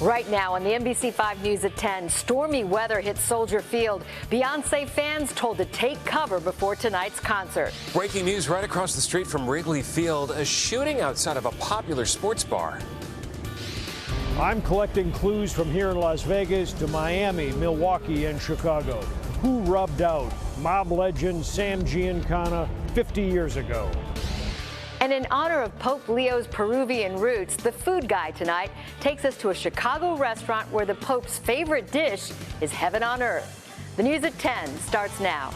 Right now on the NBC5 News at 10, stormy weather hits Soldier Field. Beyonce fans told to take cover before tonight's concert. Breaking news right across the street from Wrigley Field, a shooting outside of a popular sports bar. I'm collecting clues from here in Las Vegas to Miami, Milwaukee, and Chicago. Who rubbed out mob legend Sam Giancana 50 years ago? And in honor of Pope Leo's Peruvian roots, the food guy tonight takes us to a Chicago restaurant where the Pope's favorite dish is heaven on earth. The News at 10 starts now.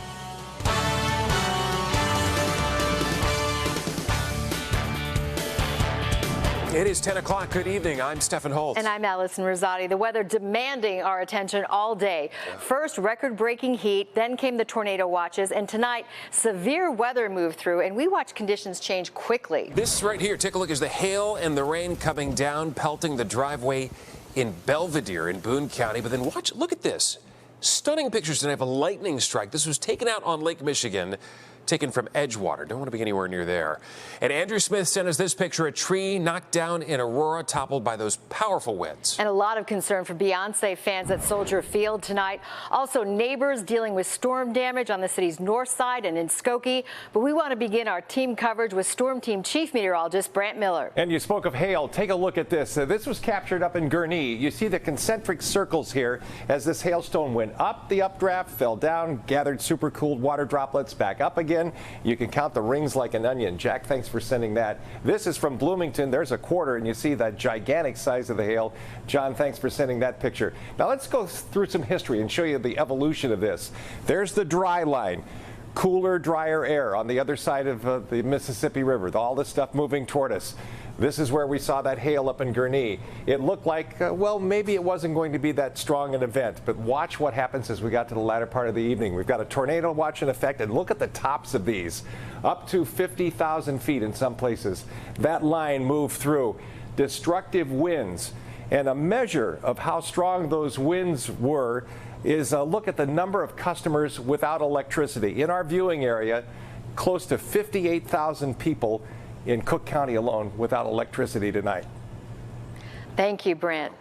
It is 10 o'clock. Good evening. I'm Stephen Holt. And I'm Allison Rosati. The weather demanding our attention all day. First, record-breaking heat, then came the tornado watches, and tonight, severe weather moved through, and we watched conditions change quickly. This right here, take a look, is the hail and the rain coming down, pelting the driveway in Belvedere in Boone County. But then look at this. Stunning pictures tonight of a lightning strike. This was taken out on Lake Michigan, taken from Edgewater. Don't want to be anywhere near there. And Andrew Smith sent us this picture, a tree knocked down in Aurora, toppled by those powerful winds. And a lot of concern for Beyonce fans at Soldier Field tonight. Also, neighbors dealing with storm damage on the city's north side and in Skokie. But we want to begin our team coverage with Storm Team Chief Meteorologist Brant Miller. And you spoke of hail. Take a look at this. This was captured up in Gurnee. You see the concentric circles here as this hailstone went up the updraft, fell down, gathered supercooled water droplets back up again. You can count the rings like an onion. Jack, thanks for sending that. This is from Bloomington. There's a quarter, and you see that gigantic size of the hail. John, thanks for sending that picture. Now let's go through some history and show you the evolution of this. There's the dry line. Cooler, drier air on the other side of the Mississippi River. All this stuff moving toward us. This is where we saw that hail up in Gurnee. It looked like, well, maybe it wasn't going to be that strong an event, but watch what happens as we got to the latter part of the evening. We've got a tornado watch in effect, and look at the tops of these, up to 50,000 feet in some places. That line moved through. Destructive winds, and a measure of how strong those winds were is a look at the number of customers without electricity. In our viewing area, close to 58,000 people in Cook County alone without electricity tonight. Thank you, Brent.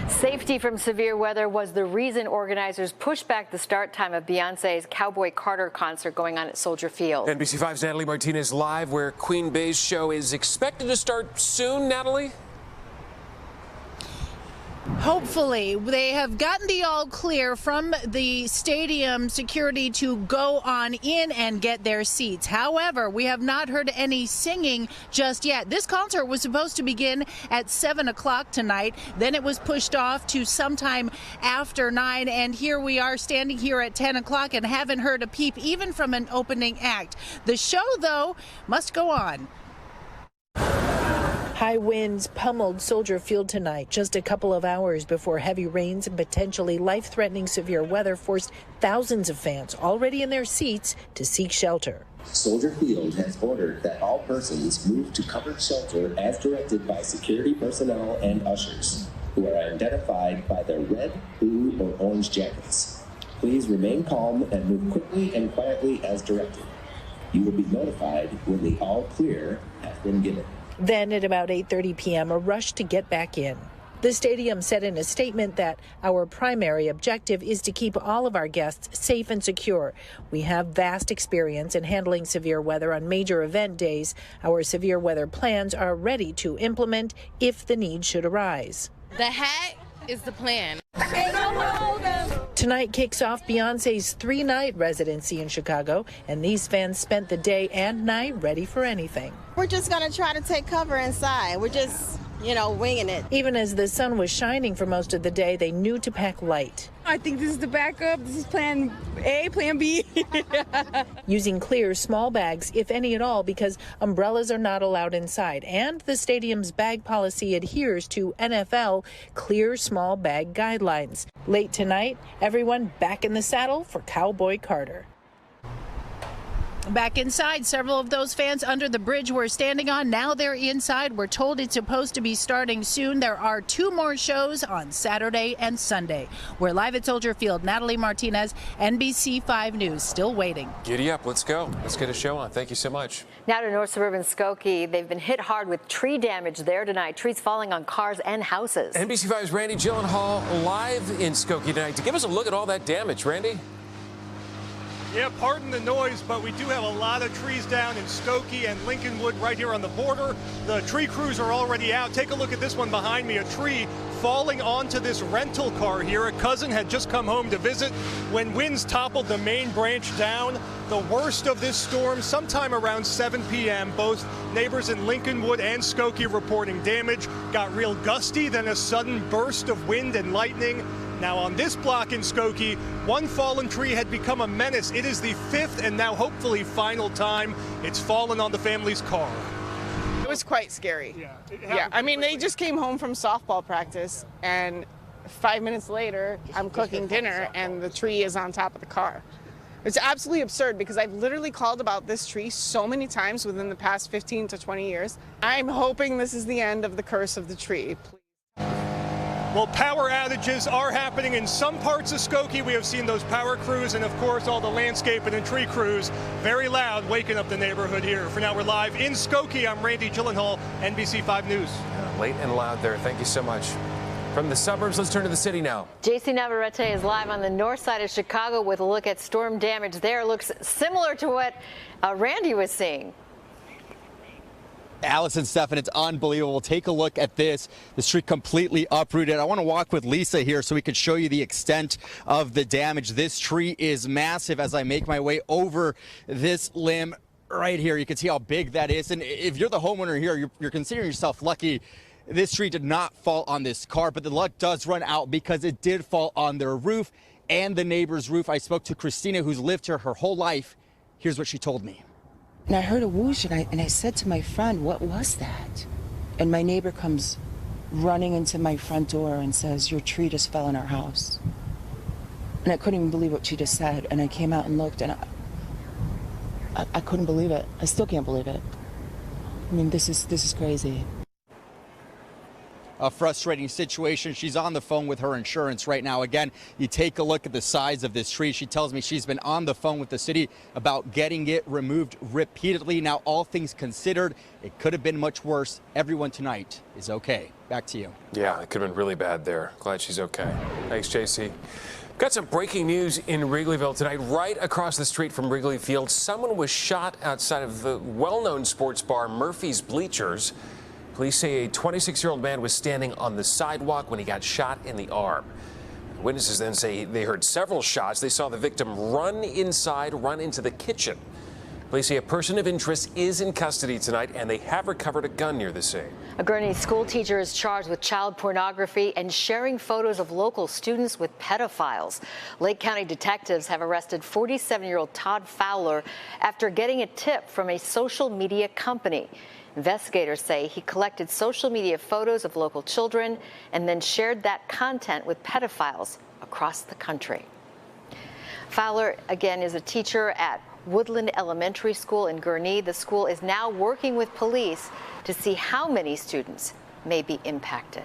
Safety from severe weather was the reason organizers pushed back the start time of Beyonce's Cowboy Carter concert going on at Soldier Field. NBC5's Natalie Martinez live where Queen Bey's show is expected to start soon, Natalie? Hopefully. They have gotten the all clear from the stadium security to go on in and get their seats. However, we have not heard any singing just yet. This concert was supposed to begin at 7 o'clock tonight. Then it was pushed off to sometime after 9. And here we are standing here at 10 o'clock and haven't heard a peep even from an opening act. The show, though, must go on. High winds pummeled Soldier Field tonight, just a couple of hours before heavy rains and potentially life-threatening severe weather forced thousands of fans already in their seats to seek shelter. Soldier Field has ordered that all persons move to covered shelter as directed by security personnel and ushers, who are identified by their red, blue, or orange jackets. Please remain calm and move quickly and quietly as directed. You will be notified when the all clear has been given. Then at about 8:30 p.m., a rush to get back in. The stadium said in a statement that our primary objective is to keep all of our guests safe and secure. We have vast experience in handling severe weather on major event days. Our severe weather plans are ready to implement if the need should arise. The hat is the plan. Tonight kicks off Beyonce's 3-night residency in Chicago, and these fans spent the day and night ready for anything. We're just going to try to take cover inside. We're just, winging it. Even as the sun was shining for most of the day, they knew to pack light. I think this is the backup. This is plan A, plan B. Using clear small bags, if any at all, because umbrellas are not allowed inside. And the stadium's bag policy adheres to NFL clear small bag guidelines. Late tonight, everyone back in the saddle for Cowboy Carter. Back inside, several of those fans under the bridge we're standing on, now they're inside. We're told it's supposed to be starting soon. There are 2 more shows on Saturday and Sunday. We're live at Soldier Field. Natalie Martinez, NBC 5 News, still waiting. Giddy up. Let's go. Let's get a show on. Thank you so much. Now to North Suburban Skokie. They've been hit hard with tree damage there tonight. Trees falling on cars and houses. NBC 5's Randy Gyllenhaal live in Skokie tonight to give us a look at all that damage. Randy? Yeah, pardon the noise, but we do have a lot of trees down in Skokie and Lincolnwood right here on the border. The tree crews are already out. Take a look at this one behind me, a tree falling onto this rental car here. A cousin had just come home to visit when winds toppled the main branch down. The worst of this storm sometime around 7 p.m. Both neighbors in Lincolnwood and Skokie reporting damage. Got real gusty, then a sudden burst of wind and lightning. Now on this block in Skokie, one fallen tree had become a menace. It is the 5th and now hopefully final time it's fallen on the family's car. It was quite scary. Yeah, I mean, they just came home from softball practice, and 5 minutes later, I'm cooking dinner, and the tree is on top of the car. It's absolutely absurd because I've literally called about this tree so many times within the past 15 to 20 years. I'm hoping this is the end of the curse of the tree. Well, power outages are happening in some parts of Skokie. We have seen those power crews and, of course, all the landscaping and tree crews very loud, waking up the neighborhood here. For now, we're live in Skokie. I'm Randy Gyllenhaal, NBC 5 News. Late and loud there. Thank you so much. From the suburbs, let's turn to the city now. JC Navarrete is live on the north side of Chicago with a look at storm damage there. Looks similar to what Randy was seeing. Alice and Stefan, it's unbelievable. Take a look at this. The tree completely uprooted. I want to walk with Lisa here so we can show you the extent of the damage. This tree is massive. As I make my way over this limb right here, you can see how big that is. And if you're the homeowner here, you're considering yourself lucky. This tree did not fall on this car, but the luck does run out because it did fall on their roof and the neighbor's roof. I spoke to Christina, who's lived here her whole life. Here's what she told me. And I heard a whoosh, and I said to my friend, what was that? And my neighbor comes running into my front door and says, your tree just fell in our house. And I couldn't even believe what she just said. And I came out and looked, and I couldn't believe it. I still can't believe it. I mean, this is crazy. A frustrating situation. She's on the phone with her insurance right now. Again, you take a look at the size of this tree. She tells me she's been on the phone with the city about getting it removed repeatedly. Now, all things considered, it could have been much worse. Everyone tonight is okay. Back to you. Yeah, it could have been really bad there. Glad she's okay. Thanks, JC. Got some breaking news in Wrigleyville tonight. Right across the street from Wrigley Field, someone was shot outside of the well-known sports bar Murphy's Bleachers. Police say a 26-year-old man was standing on the sidewalk when he got shot in the arm. Witnesses then say they heard several shots. They saw the victim run inside, run into the kitchen. Police say a person of interest is in custody tonight, and they have recovered a gun near the scene. A Gurnee school teacher is charged with child pornography and sharing photos of local students with pedophiles. Lake County detectives have arrested 47-year-old Todd Fowler after getting a tip from a social media company. Investigators say he collected social media photos of local children and then shared that content with pedophiles across the country. Fowler, again, is a teacher at Woodland Elementary School in Gurnee. The school is now working with police to see how many students may be impacted.